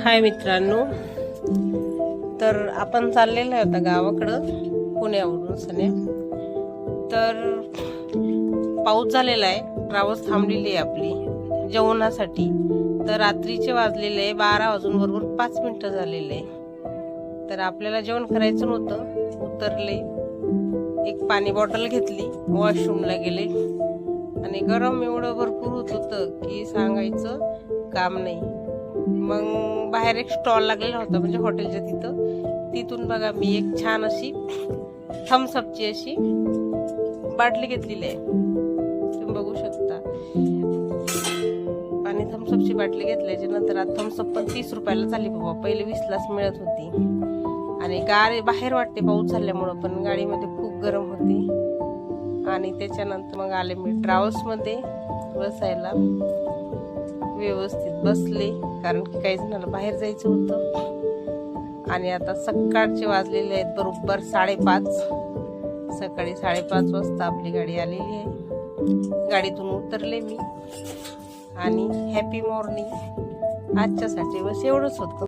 हाय मित्रांनो, तर आपण चाललेलो आहे आता गावाकडं पुण्यावरून सने. तर पाऊस झालेला आहे, ट्रॅव्हल्स थांबलेली आहे आपली जेवणासाठी. तर रात्रीचे वाजलेले आहे 12 वाजून बरोबर 5 मिनिटं झालेले आहे. तर आपल्याला जेवण करायचं नव्हतं, उतरले, एक पाणी बॉटल घेतली, वॉशरूमला गेले आणि गरम एवढं भरपूर होत होतं की सांगायचं काम नाही. मग बाहेर एक स्टॉल लागलेला होता, म्हणजे हॉटेलच्या तिथून बघा मी एक छान अशी थम्सअपची अशी बाटली घेतलेली आहे, तुम्ही बघू शकता. पाणी थम्सअपची बाटली घेतल्याच्या नंतर आता थम्सअप पण 30 रुपयाला झाली बाबा, पहिले 20लाच मिळत होती. आणि गाडी बाहेर वाटते पाऊस झाल्यामुळं, पण गाडीमध्ये खूप गरम होती. आणि त्याच्यानंतर मग आले मी ट्रॅव्हल्समध्ये बसायला. व्यवस्थित बसले, कारण की काही जणांना बाहेर जायचं होतं. आणि आता सकाळचे वाजलेले आहेत बरोबर 5:30. सकाळी 5:30 वाजता आपली गाडी आलेली आहे. गाडीतून उतरले मी आणि हॅपी मॉर्निंग. आजच्यासाठी बस एवढंच होतं.